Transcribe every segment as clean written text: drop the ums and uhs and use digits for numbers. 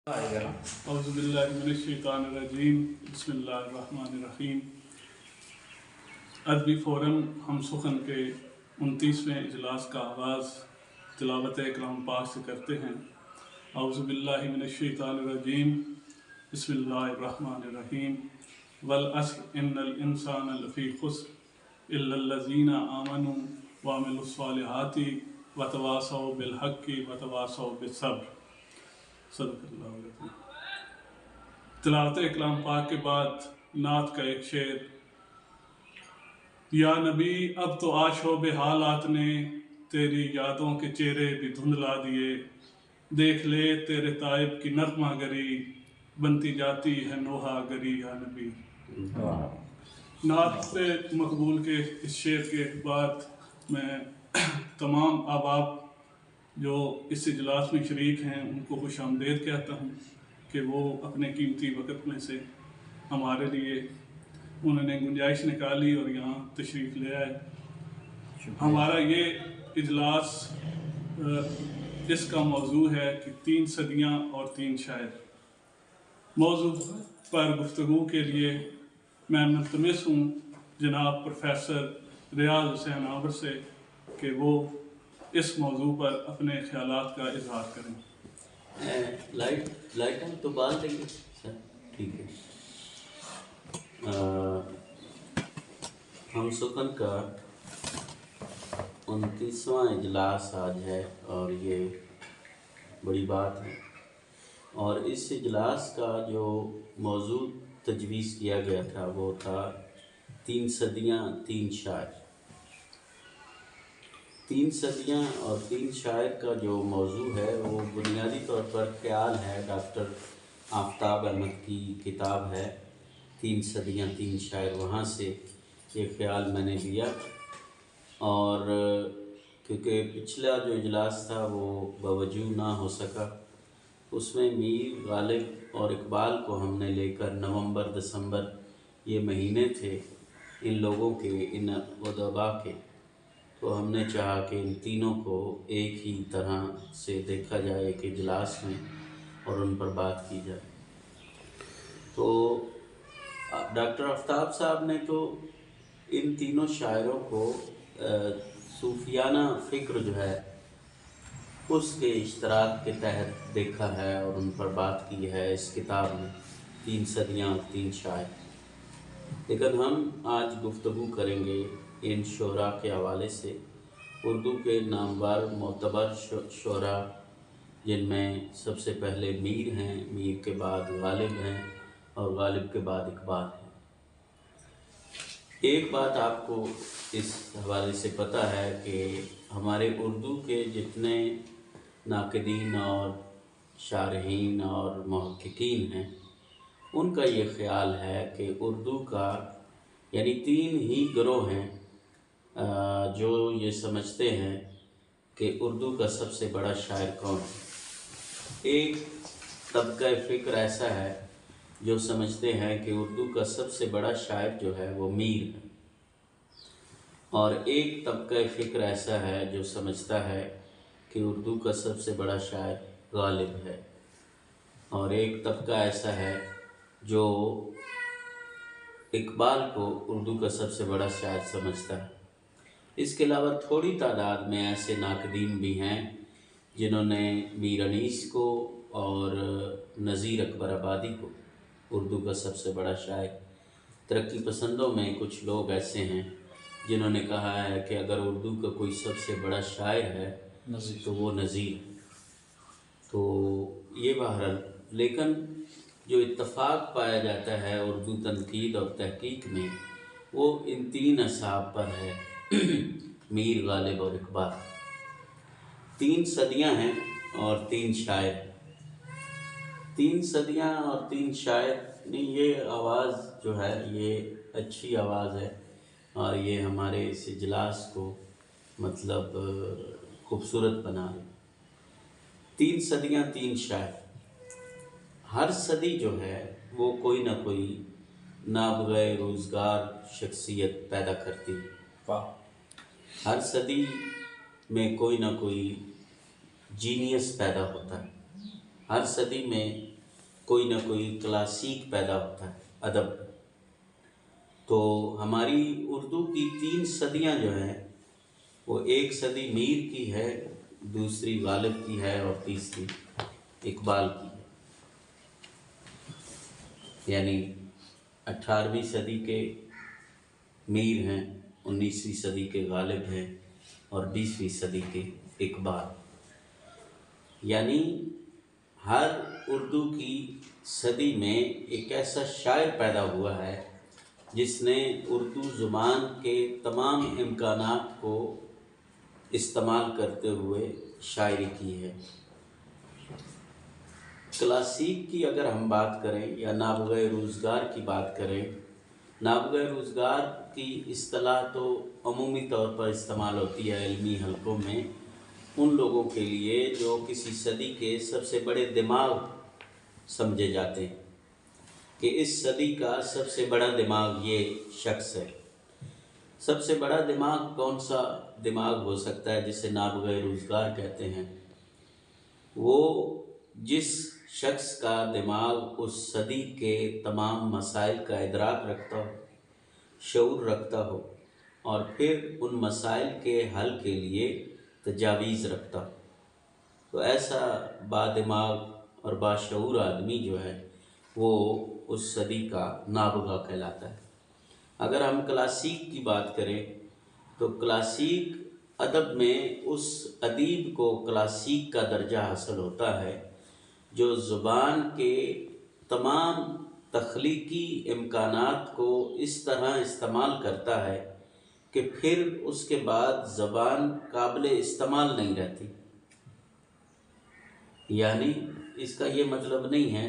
اعوذ باللہ من الشیطان الرجیم بسم اللہ الرحمن الرحیم۔ ادبی فورم ہم سخن کے 29ویں اجلاس کا آغاز تلاوت کلام پاک سے کرتے ہیں۔ اعوذ باللہ من الشیطان الرجیم بسم اللہ الرحمن الرحیم۔ والعصر ان الانسان لفی خسر الا الذین آمنوا وعملوا الصالحات وتواصوا بالحق وتواصوا بالصبر۔ صدق اللہ علیہ۔ تلاوت کلام پاک کے بعد نعت کا ایک شعر۔ یا نبی اب تو آشوب حالات نے تیری یادوں کے چہرے بھی دھندلا دیے، دیکھ لے تیرے تائب کی نغمہ گری بنتی جاتی ہے نوحہ گری یا نبی۔ نعت مقبول کے اس شعر کے بعد میں تمام احباب جو اس اجلاس میں شریک ہیں ان کو خوش آمدید کہتا ہوں کہ وہ اپنے قیمتی وقت میں سے ہمارے لیے انہوں نے گنجائش نکالی اور یہاں تشریف لے آئے۔ ہمارا یہ اجلاس اس کا موضوع ہے کہ 3 صدیاں اور 3 شاعر۔ موضوع پر گفتگو کے لیے میں ملتمس ہوں جناب پروفیسر ریاض حسین آور سے کہ وہ اس موضوع پر اپنے خیالات کا اظہار کریں۔ لائٹ ہم تو بال دیں گے سر، ٹھیک ہے۔ ہم سخن کا 29واں اجلاس آج ہے اور یہ بڑی بات ہے، اور اس اجلاس کا جو موضوع تجویز کیا گیا تھا وہ تھا 3 صدیاں 3 شاعر۔ 3 صدیاں اور 3 شاعر کا جو موضوع ہے وہ بنیادی طور پر خیال ہے، ڈاکٹر آفتاب احمد کی کتاب ہے 3 صدیاں 3 شاعر، وہاں سے یہ خیال میں نے لیا۔ اور کیونکہ پچھلا جو اجلاس تھا وہ باوجہ نہ ہو سکا، اس میں میر، غالب اور اقبال کو ہم نے لے کر نومبر دسمبر یہ مہینے تھے ان لوگوں کے، ان ادباء کے، تو ہم نے چاہا کہ ان تینوں کو ایک ہی طرح سے دیکھا جائے ایک اجلاس میں اور ان پر بات کی جائے۔ تو ڈاکٹر آفتاب صاحب نے تو ان تینوں شاعروں کو صوفیانہ فکر جو ہے اس کے اشتراک کے تحت دیکھا ہے اور ان پر بات کی ہے اس کتاب میں 3 صدیاں اور 3 شاعر۔ لیکن ہم آج گفتگو کریں گے ان شعراء کے حوالے سے، اردو کے نامور معتبر شعراء جن میں سب سے پہلے میر ہیں، میر کے بعد غالب ہیں اور غالب کے بعد اقبال ہیں۔ ایک بات آپ کو اس حوالے سے پتہ ہے کہ ہمارے اردو کے جتنے ناقدین اور شارحین اور محققین ہیں ان کا یہ خیال ہے کہ اردو کا یعنی 3 ہی گروہ ہیں جو یہ سمجھتے ہیں کہ اردو کا سب سے بڑا شاعر کون ہے۔ ایک طبقہ فکر ایسا ہے جو سمجھتے ہیں کہ اردو کا سب سے بڑا شاعر جو ہے وہ میر ہے، اور ایک طبقہ فکر ایسا ہے جو سمجھتا ہے کہ اردو کا سب سے بڑا شاعر غالب ہے، اور ایک طبقہ ایسا ہے جو اقبال کو اردو کا سب سے بڑا شاعر سمجھتا ہے۔ اس کے علاوہ تھوڑی تعداد میں ایسے ناقدین بھی ہیں جنہوں نے میر انیس کو اور نذیر اکبر آبادی کو اردو کا سب سے بڑا شاعر، ترقی پسندوں میں کچھ لوگ ایسے ہیں جنہوں نے کہا ہے کہ اگر اردو کا کوئی سب سے بڑا شاعر ہے تو وہ نذیر ہے۔ تو یہ بہرحال، لیکن جو اتفاق پایا جاتا ہے اردو تنقید اور تحقیق میں وہ ان 3 اصحاب پر ہے، میر، غالب اور اقبال۔ 3 صدیاں ہیں اور 3 شاعر۔ 3 صدیاں اور 3 شاعر، یہ آواز جو ہے یہ اچھی آواز ہے اور یہ ہمارے اس اجلاس کو مطلب خوبصورت بنا رہی۔ 3 صدیاں 3 شاعر، ہر صدی جو ہے وہ کوئی نہ کوئی نابغہ روزگار شخصیت پیدا کرتی ہے۔ ہر صدی میں کوئی نہ کوئی جینیس پیدا ہوتا ہے۔ ہر صدی میں کوئی نہ کوئی کلاسیک پیدا ہوتا ہے ادب میں۔ تو ہماری اردو کی 3 صدیاں جو ہیں وہ ایک صدی میر کی ہے، دوسری غالب کی ہے اور تیسری اقبال کی ہے۔ یعنی 18ویں صدی کے میر ہیں، 19ویں صدی کے غالب ہیں اور 20ویں صدی کے اقبال۔ یعنی ہر اردو کی صدی میں ایک ایسا شاعر پیدا ہوا ہے جس نے اردو زبان کے تمام امکانات کو استعمال کرتے ہوئے شاعری کی ہے۔ کلاسیک کی اگر ہم بات کریں یا نابغہ روزگار کی بات کریں، نابغہ روزگار کی اصطلاح تو عمومی طور پر استعمال ہوتی ہے علمی حلقوں میں ان لوگوں کے لیے جو کسی صدی کے سب سے بڑے دماغ سمجھے جاتے ہیں کہ اس صدی کا سب سے بڑا دماغ یہ شخص ہے۔ سب سے بڑا دماغ کون سا دماغ ہو سکتا ہے جسے نابغہ روزگار کہتے ہیں؟ وہ جس شخص کا دماغ اس صدی کے تمام مسائل کا ادراک رکھتا ہو، شعور رکھتا ہو اور پھر ان مسائل کے حل کے لیے تجاویز رکھتا ہو، تو ایسا بادماغ اور باشعور آدمی جو ہے وہ اس صدی کا نابغہ کہلاتا ہے۔ اگر ہم کلاسیک کی بات کریں تو کلاسیک ادب میں اس ادیب کو کلاسیک کا درجہ حاصل ہوتا ہے جو زبان کے تمام تخلیقی امکانات کو اس طرح استعمال کرتا ہے کہ پھر اس کے بعد زبان قابل استعمال نہیں رہتی۔ یعنی اس کا یہ مطلب نہیں ہے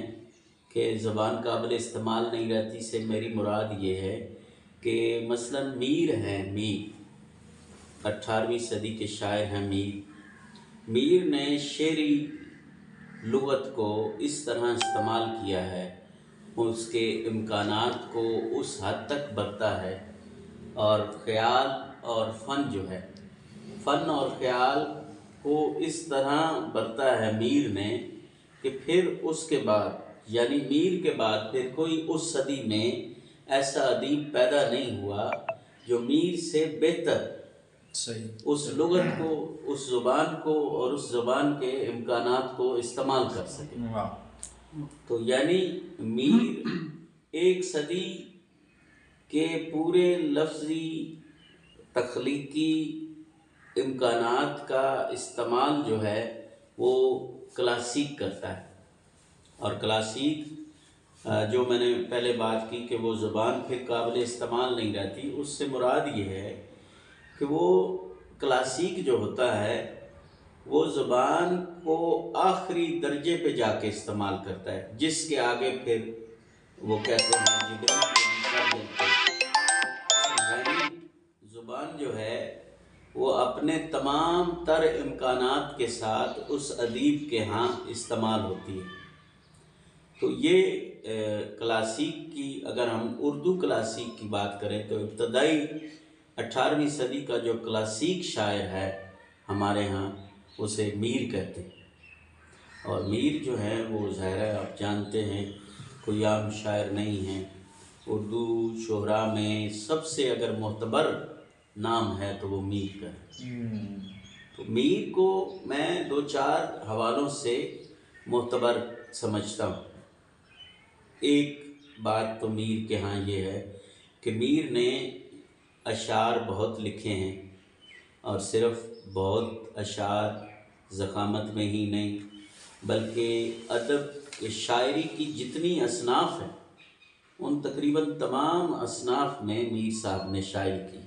کہ زبان قابل استعمال نہیں رہتی سے میری مراد یہ ہے کہ مثلاً میر ہیں، میر 18ویں صدی کے شاعر ہیں میر نے شعری لغت کو اس طرح استعمال کیا ہے، اس کے امکانات کو اس حد تک برتا ہے، اور خیال اور فن جو ہے، فن اور خیال کو اس طرح برتا ہے میر نے کہ پھر اس کے بعد یعنی میر کے بعد پھر کوئی اس صدی میں ایسا ادیب پیدا نہیں ہوا جو میر سے بہتر اس لغت کو، اس زبان کو اور اس زبان کے امکانات کو استعمال کر سکے۔ تو یعنی میر ایک صدی کے پورے لفظی تخلیقی امکانات کا استعمال جو ہے وہ کلاسیک کرتا ہے، اور کلاسیک جو میں نے پہلے بات کی کہ وہ زبان پھر قابل استعمال نہیں رہتی، اس سے مراد یہ ہے کہ وہ کلاسیک جو ہوتا ہے وہ زبان کو آخری درجے پہ جا کے استعمال کرتا ہے، جس کے آگے پھر وہ کہتے ہیں جبریل کے دوسرا دل پہ، یعنی زبان جو ہے وہ اپنے تمام تر امکانات کے ساتھ اس ادیب کے ہاں استعمال ہوتی ہے۔ تو یہ کلاسیک کی اگر ہم اردو کلاسیک کی بات کریں تو ابتدائی 18ویں صدی کا جو کلاسیک شاعر ہے ہمارے ہاں اسے میر کہتے ہیں، اور میر جو ہے وہ ظاہر ہے آپ جانتے ہیں کوئی عام شاعر نہیں ہے۔ اردو شعراء میں سب سے اگر معتبر نام ہے تو وہ میر کا ہے۔ تو میر کو میں 2-4 حوالوں سے معتبر سمجھتا ہوں۔ ایک بات تو میر کے ہاں یہ ہے کہ میر نے اشعار بہت لکھے ہیں، اور صرف بہت اشعار ضخامت میں ہی نہیں بلکہ ادب شاعری کی جتنی اصناف ہیں ان تقریباً تمام اصناف میں میر صاحب نے شاعری کی،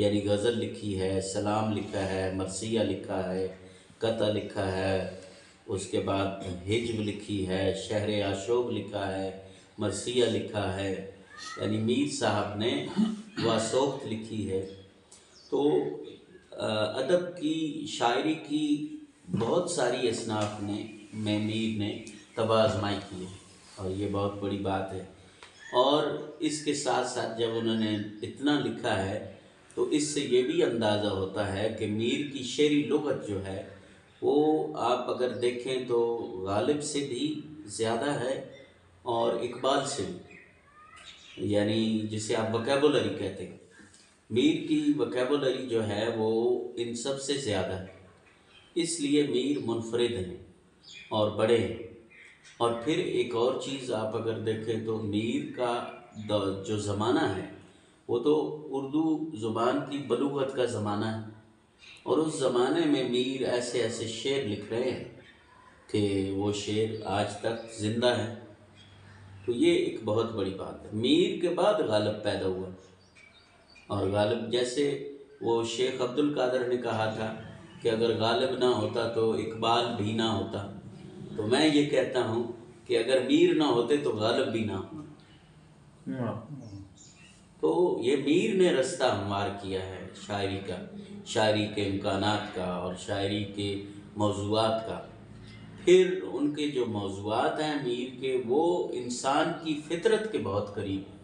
یعنی غزل لکھی ہے، سلام لکھا ہے، مرثیہ لکھا ہے، قطع لکھا ہے، اس کے بعد ہجو لکھی ہے، شہر آشوب لکھا ہے، مرثیہ لکھا ہے، یعنی میر صاحب نے واسوخت لکھی ہے۔ تو ادب کی شاعری کی بہت ساری اصناف میں میر نے طبع آزمائی کی ہے، اور یہ بہت بڑی بات ہے۔ اور اس کے ساتھ ساتھ جب انہوں نے اتنا لکھا ہے تو اس سے یہ بھی اندازہ ہوتا ہے کہ میر کی شعری لغت جو ہے وہ آپ اگر دیکھیں تو غالب سے بھی زیادہ ہے اور اقبال سے بھی، یعنی جسے آپ وکیبولری کہتے ہیں، میر کی وکیبولری جو ہے وہ ان سب سے زیادہ ہے، اس لیے میر منفرد ہیں اور بڑے ہیں۔ اور پھر ایک اور چیز آپ اگر دیکھیں تو میر کا جو زمانہ ہے وہ تو اردو زبان کی بلوغت کا زمانہ ہے، اور اس زمانے میں میر ایسے ایسے شعر لکھ رہے ہیں کہ وہ شعر آج تک زندہ ہے۔ تو یہ ایک بہت بڑی بات ہے۔ میر کے بعد غالب پیدا ہوا، اور غالب جیسے وہ شیخ عبد القادر نے کہا تھا کہ اگر غالب نہ ہوتا تو اقبال بھی نہ ہوتا، تو میں یہ کہتا ہوں کہ اگر میر نہ ہوتے تو غالب بھی نہ ہوتا۔ تو یہ میر نے رستہ ہموار کیا ہے شاعری کا، شاعری کے امکانات کا اور شاعری کے موضوعات کا۔ پھر ان کے جو موضوعات ہیں میر کے، وہ انسان کی فطرت کے بہت قریب ہیں۔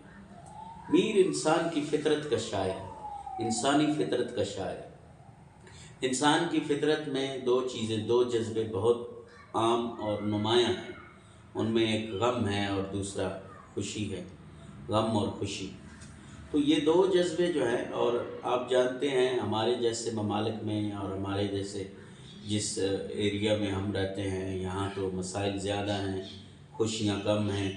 میر انسان کی فطرت کا شاعر ہے، انسانی فطرت کا شاعر ہے۔ انسان کی فطرت میں دو چیزیں، دو جذبے بہت عام اور نمایاں ہیں، ان میں ایک غم ہے اور دوسرا خوشی ہے، غم اور خوشی۔ تو یہ دو جذبے جو ہیں، اور آپ جانتے ہیں ہمارے جیسے ممالک میں اور ہمارے جیسے جس ایریا میں ہم رہتے ہیں، یہاں تو مسائل زیادہ ہیں، خوشیاں کم ہیں،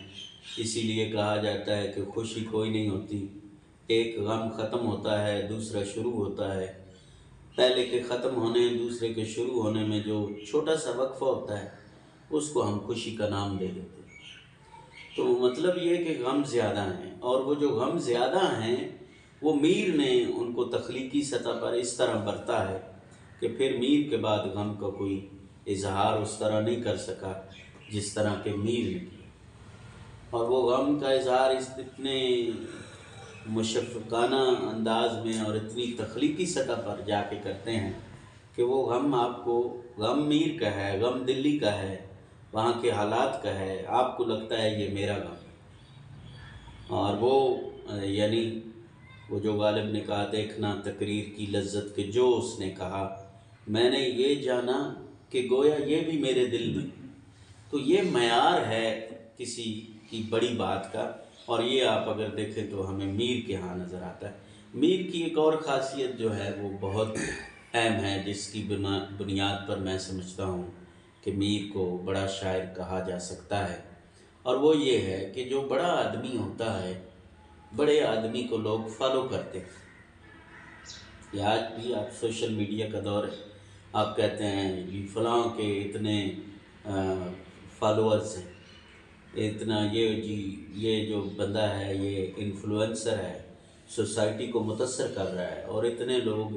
اسی لیے کہا جاتا ہے کہ خوشی کوئی نہیں ہوتی، ایک غم ختم ہوتا ہے دوسرا شروع ہوتا ہے، پہلے کے ختم ہونے دوسرے کے شروع ہونے میں جو چھوٹا سا وقفہ ہوتا ہے اس کو ہم خوشی کا نام دے دیتے ہیں۔ تو مطلب یہ کہ غم زیادہ ہیں، اور وہ جو غم زیادہ ہیں وہ میر نے ان کو تخلیقی سطح پر اس طرح برتا ہے کہ پھر میر کے بعد غم کا کوئی اظہار اس طرح نہیں کر سکا جس طرح کہ میر نے کیا، اور وہ غم کا اظہار اس اتنے مشفقانہ انداز میں اور اتنی تخلیقی سطح پر جا کے کرتے ہیں کہ وہ غم آپ کو، غم میر کا ہے، غم دلی کا ہے، وہاں کے حالات کا ہے، آپ کو لگتا ہے یہ میرا غم۔ اور وہ یعنی وہ جو غالب نے کہا، دیکھنا تقریر کی لذت کے جو اس نے کہا، میں نے یہ جانا کہ گویا یہ بھی میرے دل میں۔ تو یہ معیار ہے کسی کی بڑی بات کا، اور یہ آپ اگر دیکھیں تو ہمیں میر کے ہاں نظر آتا ہے۔ میر کی ایک اور خاصیت جو ہے وہ بہت اہم ہے، جس کی بنیاد پر میں سمجھتا ہوں کہ میر کو بڑا شاعر کہا جا سکتا ہے، اور وہ یہ ہے کہ جو بڑا آدمی ہوتا ہے، بڑے آدمی کو لوگ فالو کرتے ہیں۔ یہ آج بھی آپ سوشل میڈیا کا دور ہے، آپ کہتے ہیں جی فلاں کے اتنے فالوورز ہیں، اتنا یہ جی یہ جو بندہ ہے یہ انفلوئنسر ہے، سوسائٹی کو متاثر کر رہا ہے، اور اتنے لوگ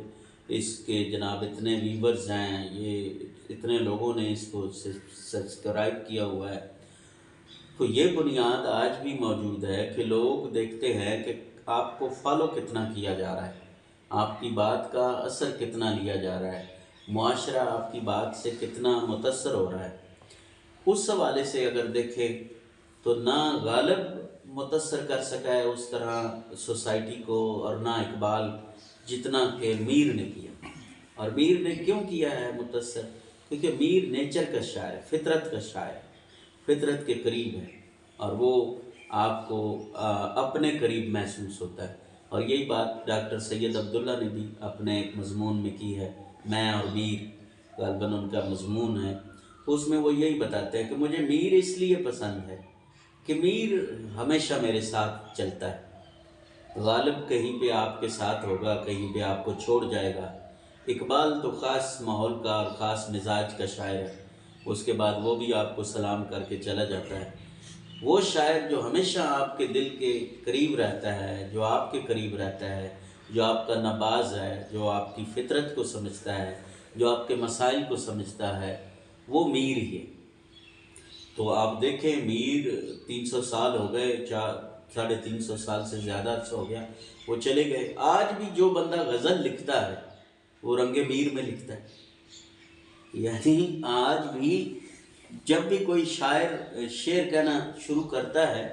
اس کے جناب اتنے ویورز ہیں، یہ اتنے لوگوں نے اس کو سبسکرائب کیا ہوا ہے۔ تو یہ بنیاد آج بھی موجود ہے کہ لوگ دیکھتے ہیں کہ آپ کو فالو کتنا کیا جا رہا ہے، آپ کی بات کا اثر کتنا لیا جا رہا ہے، معاشرہ آپ کی بات سے کتنا متاثر ہو رہا ہے۔ اس حوالے سے اگر دیکھیں تو نہ غالب متاثر کر سکا ہے اس طرح سوسائٹی کو، اور نہ اقبال، جتنا کہ میر نے کیا۔ اور میر نے کیوں کیا ہے متاثر؟ کیونکہ میر نیچر کا شاعر، فطرت کا شاعر، فطرت کے قریب ہے، اور وہ آپ کو اپنے قریب محسوس ہوتا ہے۔ اور یہی بات ڈاکٹر سید عبداللہ نے بھی اپنے ایک مضمون میں کی ہے، میں اور میر، غالباً ان کا مضمون ہے، اس میں وہ یہی بتاتے ہیں کہ مجھے میر اس لیے پسند ہے کہ میر ہمیشہ میرے ساتھ چلتا ہے، غالب کہیں پہ آپ کے ساتھ ہوگا، کہیں پہ آپ کو چھوڑ جائے گا، اقبال تو خاص ماحول کا اور خاص مزاج کا شاعر ہے، اس کے بعد وہ بھی آپ کو سلام کر کے چلا جاتا ہے۔ وہ شاعر جو ہمیشہ آپ کے دل کے قریب رہتا ہے، جو آپ کے قریب رہتا ہے، جو آپ کا نباز ہے، جو آپ کی فطرت کو سمجھتا ہے، جو آپ کے مسائل کو سمجھتا ہے، وہ میر ہی ہے۔ تو آپ دیکھیں میر 300 سال ہو گئے، 350 سال سے زیادہ عرصہ ہو گیا، وہ چلے گئے۔ آج بھی جو بندہ غزل لکھتا ہے وہ رنگ میر میں لکھتا ہے، یعنی آج بھی جب بھی کوئی شاعر شعر کہنا شروع کرتا ہے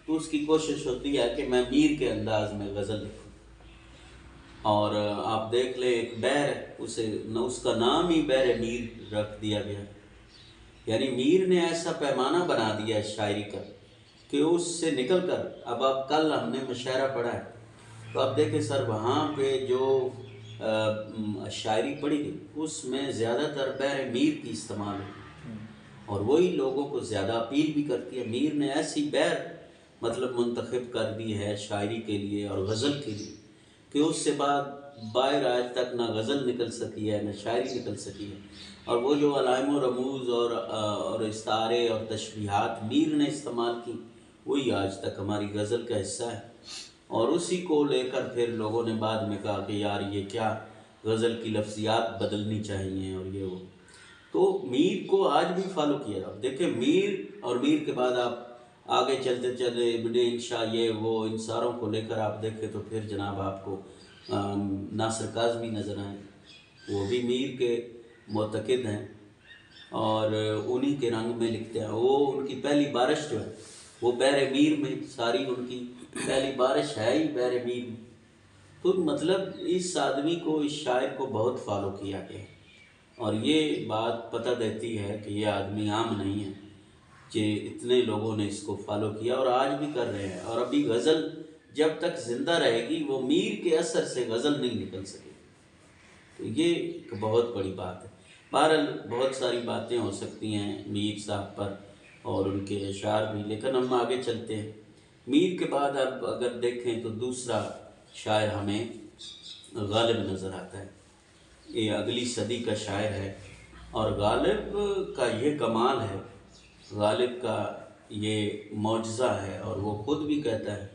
تو اس کی کوشش ہوتی ہے کہ میں میر کے انداز میں غزل لکھوں۔ اور آپ دیکھ لیں ایک بیر اسے اس کا نام ہی بیر میر رکھ دیا گیا، یعنی میر نے ایسا پیمانہ بنا دیا ہے شاعری کا کہ اس سے نکل کر اب آپ کل ہم نے مشاعرہ پڑھا ہے تو آپ دیکھیں سر وہاں پہ جو شاعری پڑھی گئی اس میں زیادہ تر بیر میر کی استعمال ہے، اور وہی لوگوں کو زیادہ اپیل بھی کرتی ہے۔ میر نے ایسی بیر مطلب منتخب کر دی ہے شاعری کے لیے اور غزل کے لیے کہ اس سے بعد باہر آج تک نہ غزل نکل سکی ہے نہ شاعری نکل سکی ہے، اور وہ جو علائم و رموز اور استعارے اور تشبیہات میر نے استعمال کی وہی آج تک ہماری غزل کا حصہ ہے، اور اسی کو لے کر پھر لوگوں نے بعد میں کہا کہ یار یہ کیا، غزل کی لفظیات بدلنی چاہیے اور یہ وہ، تو میر کو آج بھی فالو کیا جاتا۔ دیکھیں میر اور میر کے بعد آپ آگے چلتے چلے ابن انشا یہ وہ ان ساروں کو لے کر آپ دیکھیں تو پھر جناب آپ کو ناصر کاظمی نظر آئیں، وہ بھی میر کے معتقد ہیں اور انہی کے رنگ میں لکھتے ہیں۔ وہ ان کی پہلی بارش جو ہے وہ بیر میر میں، ساری ان کی پہلی بارش ہے ہی بیر میر میں، تو مطلب اس آدمی کو، اس شاعر کو بہت فالو کیا گیا، اور یہ بات پتہ دیتی ہے کہ یہ آدمی عام نہیں ہے کہ اتنے لوگوں نے اس کو فالو کیا اور آج بھی کر رہے ہیں، اور ابھی غزل جب تک زندہ رہے گی وہ میر کے اثر سے غزل نہیں نکل سکے، تو یہ ایک بہت بڑی بات ہے۔ بہرحال بہت ساری باتیں ہو سکتی ہیں میر صاحب پر اور ان کے اشعار بھی، لیکن ہم آگے چلتے ہیں۔ میر کے بعد اب اگر دیکھیں تو دوسرا شاعر ہمیں غالب نظر آتا ہے، یہ اگلی صدی کا شاعر ہے، اور غالب کا یہ کمال ہے، غالب کا یہ معجزہ ہے، اور وہ خود بھی کہتا ہے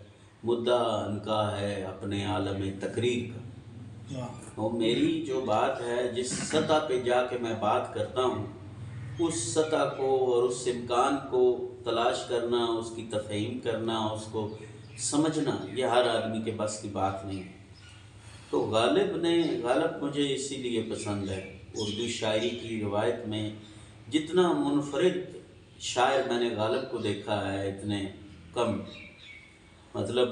مدعا ان کا ہے اپنے عالم تقریر کا، وہ میری جو بات ہے جس سطح پہ جا کے میں بات کرتا ہوں اس سطح کو اور اس امکان کو تلاش کرنا، اس کی تفہیم کرنا، اس کو سمجھنا، یہ ہر آدمی کے بس کی بات نہیں ہے۔ تو غالب مجھے اسی لیے پسند ہے، اردو شاعری کی روایت میں جتنا منفرد شاعر میں نے غالب کو دیکھا ہے اتنے کم، مطلب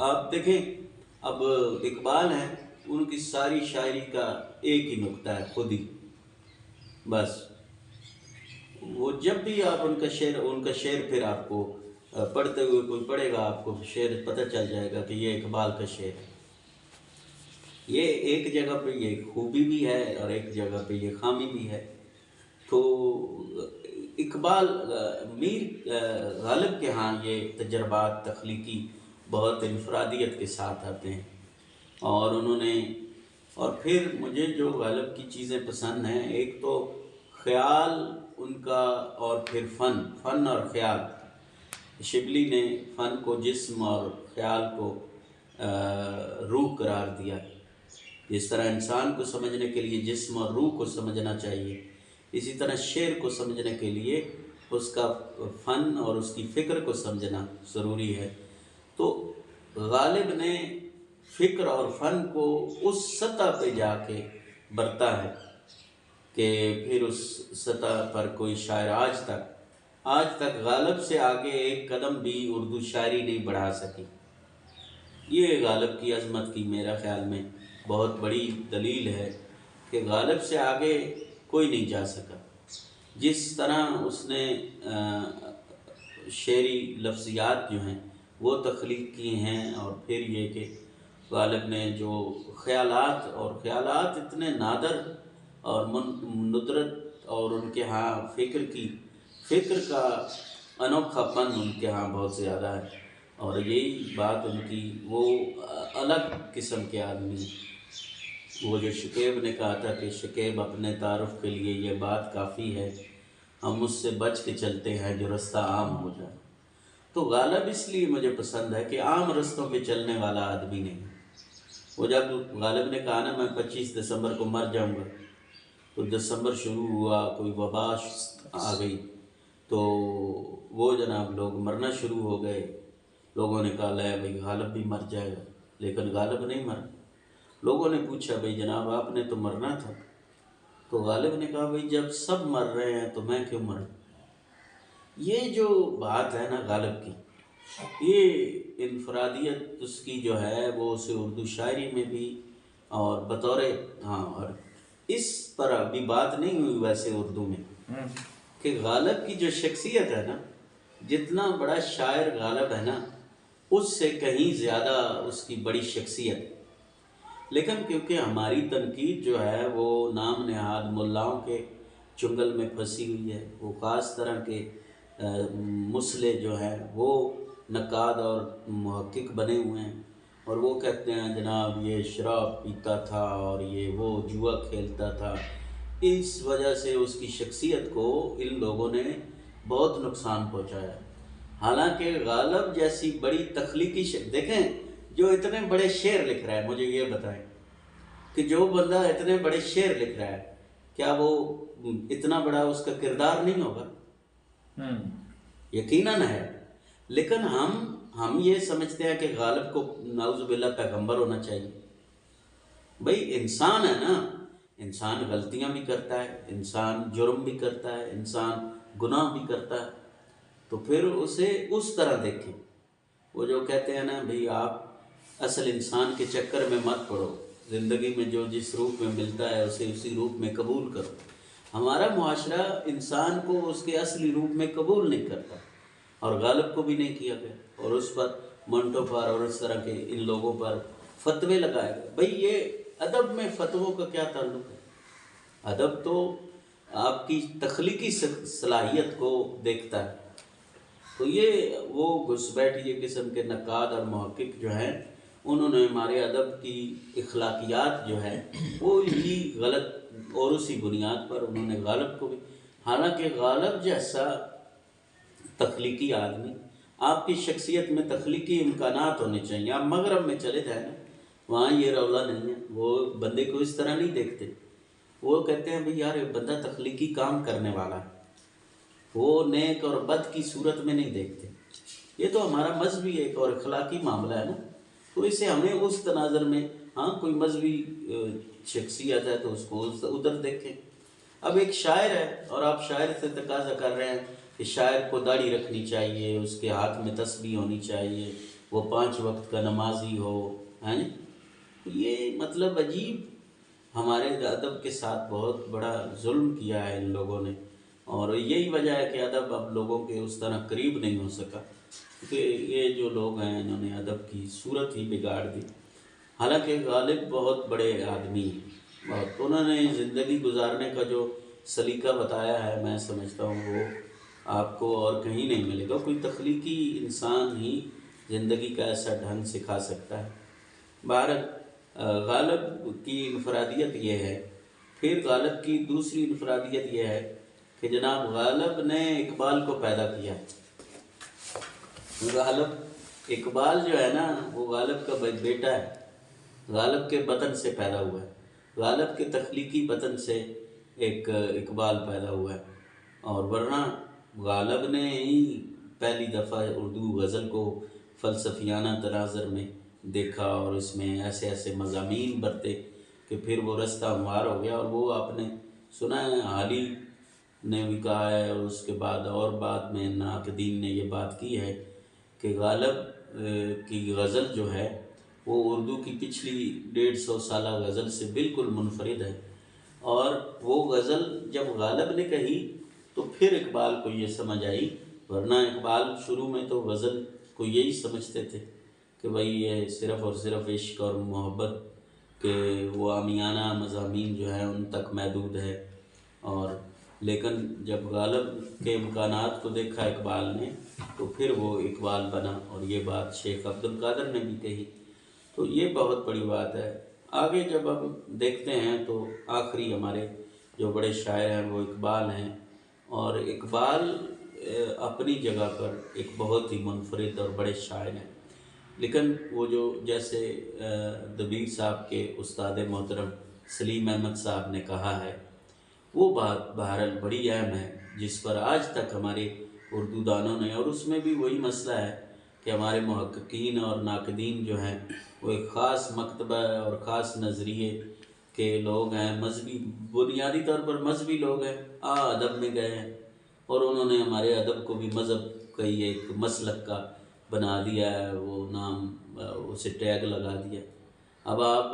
آپ دیکھیں اب اقبال ہیں، ان کی ساری شاعری کا ایک ہی نقطہ ہے، خود ہی، بس وہ جب بھی آپ ان کا شعر پھر آپ کو پڑھتے ہوئے کوئی پڑھے گا آپ کو شعر پتہ چل جائے گا کہ یہ اقبال کا شعر ہے۔ یہ ایک جگہ پہ یہ خوبی بھی ہے اور ایک جگہ پہ یہ خامی بھی ہے، تو اقبال میر غالب کے ہاں یہ تجربات تخلیقی بہت انفرادیت کے ساتھ آتے ہیں، اور انہوں نے، اور پھر مجھے جو غالب کی چیزیں پسند ہیں، ایک تو خیال ان کا، اور پھر فن اور خیال۔ شبلی نے فن کو جسم اور خیال کو روح قرار دیا، جس طرح انسان کو سمجھنے کے لیے جسم اور روح کو سمجھنا چاہیے، اسی طرح شعر کو سمجھنے کے لیے اس کا فن اور اس کی فکر کو سمجھنا ضروری ہے۔ تو غالب نے فکر اور فن کو اس سطح پہ جا کے برتا ہے کہ پھر اس سطح پر کوئی شاعر آج تک غالب سے آگے ایک قدم بھی اردو شاعری نہیں بڑھا سکی۔ یہ غالب کی عظمت کی میرا خیال میں بہت بڑی دلیل ہے کہ غالب سے آگے کوئی نہیں جا سکا، جس طرح اس نے شعری لفظیات جو ہیں وہ تخلیق کی ہیں، اور پھر یہ کہ غالب نے جو خیالات اتنے نادر اور ندرت، اور ان کے ہاں فکر کا انوکھا پن ان کے ہاں بہت زیادہ ہے، اور یہی بات ان کی، وہ الگ قسم کے آدمی، وہ جو شکیب نے کہا تھا کہ شکیب اپنے تعارف کے لیے یہ بات کافی ہے، ہم اس سے بچ کے چلتے ہیں جو رستہ عام ہو جائے۔ تو غالب اس لیے مجھے پسند ہے کہ عام رستوں پہ چلنے والا آدمی نہیں۔ وہ جب غالب نے کہا نا میں 25 دسمبر کو مر جاؤں گا، تو دسمبر شروع ہوا، کوئی وبا آ گئی، تو وہ جناب لوگ مرنا شروع ہو گئے، لوگوں نے کہا لے بھائی غالب بھی مر جائے گا، لیکن غالب نہیں مرا۔ لوگوں نے پوچھا بھائی جناب آپ نے تو مرنا تھا، تو غالب نے کہا بھائی جب سب مر رہے ہیں تو میں کیوں مروں۔ یہ جو بات ہے نا غالب کی، یہ انفرادیت اس کی جو ہے وہ اسے اردو شاعری میں بھی اور بطور ہاں، اور اس پر ابھی بات نہیں ہوئی ویسے اردو میں کہ غالب کی جو شخصیت ہے نا، جتنا بڑا شاعر غالب ہے نا، اس سے کہیں زیادہ اس کی بڑی شخصیت ہے۔ لیکن کیونکہ ہماری تنقید جو ہے وہ نام نہاد ملاؤں کے چنگل میں پھنسی ہوئی ہے، وہ خاص طرح کے مسئلے جو ہیں وہ نقاد اور محقق بنے ہوئے ہیں، اور وہ کہتے ہیں جناب یہ شراب پیتا تھا اور یہ وہ جوا کھیلتا تھا۔ اس وجہ سے اس کی شخصیت کو ان لوگوں نے بہت نقصان پہنچایا۔ حالانکہ غالب جیسی بڑی تخلیقی دیکھیں، جو اتنے بڑے شعر لکھ رہا ہے، مجھے یہ بتائیں کہ جو بندہ اتنے بڑے شعر لکھ رہا ہے، کیا وہ اتنا بڑا اس کا کردار نہیں ہوگا؟ یقیناً ہے۔ لیکن ہم یہ سمجھتے ہیں کہ غالب کو نعوذ باللہ پیغمبر ہونا چاہیے۔ بھئی انسان ہے نا، انسان غلطیاں بھی کرتا ہے، انسان جرم بھی کرتا ہے، انسان گناہ بھی کرتا ہے، تو پھر اسے اس طرح دیکھیں۔ وہ جو کہتے ہیں نا بھئی آپ اصل انسان کے چکر میں مت پڑو، زندگی میں جو جس روپ میں ملتا ہے اسے اسی روپ میں قبول کرو۔ ہمارا معاشرہ انسان کو اس کے اصلی روپ میں قبول نہیں کرتا، اور غالب کو بھی نہیں کیا گیا، اور اس پر منٹو پر اور اس طرح کے ان لوگوں پر فتوے لگائے گئے۔ بھئی یہ ادب میں فتووں کا کیا تعلق ہے؟ ادب تو آپ کی تخلیقی صلاحیت کو دیکھتا ہے۔ تو یہ وہ گھس بیٹھ یہ قسم کے نقاد اور محقق جو ہیں، انہوں نے ہمارے ادب کی اخلاقیات جو ہے وہ ہی غلط، اور اسی بنیاد پر انہوں نے غالب کو بھی، حالانکہ غالب جیسا تخلیقی آدمی، آپ کی شخصیت میں تخلیقی امکانات ہونے چاہیے۔ آپ مغرب میں چلے جائیں نا، وہاں یہ رولا نہیں ہے، وہ بندے کو اس طرح نہیں دیکھتے، وہ کہتے ہیں بھئی یار یہ بندہ تخلیقی کام کرنے والا ہے، وہ نیک اور بد کی صورت میں نہیں دیکھتے۔ یہ تو ہمارا مذہبی ایک اور اخلاقی معاملہ ہے نا، تو اسے ہمیں اس تناظر میں، ہاں کوئی مذہبی شخصیت ہے تو اس کو ادھر دیکھیں۔ اب ایک شاعر ہے اور آپ شاعر سے تقاضا کر رہے ہیں کہ شاعر کو داڑھی رکھنی چاہیے، اس کے ہاتھ میں تسبیح ہونی چاہیے، وہ 5 وقت کا نمازی ہو، ہیں؟ یہ مطلب عجیب، ہمارے ادب کے ساتھ بہت بڑا ظلم کیا ہے ان لوگوں نے، اور یہی وجہ ہے کہ ادب اب لوگوں کے اس طرح قریب نہیں ہو سکا، کیونکہ یہ جو لوگ ہیں انہوں نے ادب کی صورت ہی بگاڑ دی۔ حالانکہ غالب بہت بڑے آدمی ہیں، بہت، انہوں نے زندگی گزارنے کا جو سلیقہ بتایا ہے، میں سمجھتا ہوں وہ آپ کو اور کہیں نہیں ملے گا۔ کوئی تخلیقی انسان ہی زندگی کا ایسا ڈھنگ سکھا سکتا ہے۔ بہرحال غالب کی انفرادیت یہ ہے۔ پھر غالب کی دوسری انفرادیت یہ ہے کہ جناب غالب نے اقبال کو پیدا کیا۔ غالب، اقبال جو ہے نا وہ غالب کا بیٹا ہے، غالب کے بطن سے پیدا ہوا ہے، غالب کے تخلیقی بطن سے ایک اقبال پیدا ہوا ہے، اور ورنہ غالب نے ہی پہلی دفعہ اردو غزل کو فلسفیانہ تناظر میں دیکھا، اور اس میں ایسے ایسے مضامین برتے کہ پھر وہ رستہ ہموار ہو گیا۔ اور وہ آپ نے سنا ہے، حالی نے بھی کہا ہے، اور اس کے بعد اور بعد میں ناقدین نے یہ بات کی ہے کہ غالب کی غزل جو ہے وہ اردو کی پچھلی 150 سالہ غزل سے بالکل منفرد ہے، اور وہ غزل جب غالب نے کہی تو پھر اقبال کو یہ سمجھ آئی، ورنہ اقبال شروع میں تو غزل کو یہی سمجھتے تھے کہ بھئی یہ صرف اور صرف عشق اور محبت کے وہ عامیانہ مضامین جو ہیں ان تک محدود ہے، اور لیکن جب غالب کے امکانات کو دیکھا اقبال نے تو پھر وہ اقبال بنا، اور یہ بات شیخ عبد القادر نے بھی کہی، تو یہ بہت بڑی بات ہے۔ آگے جب ہم دیکھتے ہیں تو آخری ہمارے جو بڑے شاعر ہیں وہ اقبال ہیں، اور اقبال اپنی جگہ پر ایک بہت ہی منفرد اور بڑے شاعر ہیں، لیکن وہ جو جیسے دبیر صاحب کے استاد محترم سلیم احمد صاحب نے کہا ہے، وہ بات بہرحال بڑی اہم ہے، جس پر آج تک ہمارے اردو دانوں نے، اور اس میں بھی وہی مسئلہ ہے کہ ہمارے محققین اور ناقدین جو ہیں وہ ایک خاص مکتبہ اور خاص نظریے کے لوگ ہیں، مذہبی، بنیادی طور پر مذہبی لوگ ہیں، ادب میں گئے ہیں، اور انہوں نے ہمارے ادب کو بھی مذہب کا ہی ایک مسلک کا بنا دیا ہے، وہ نام اسے ٹیگ لگا دیا۔ اب آپ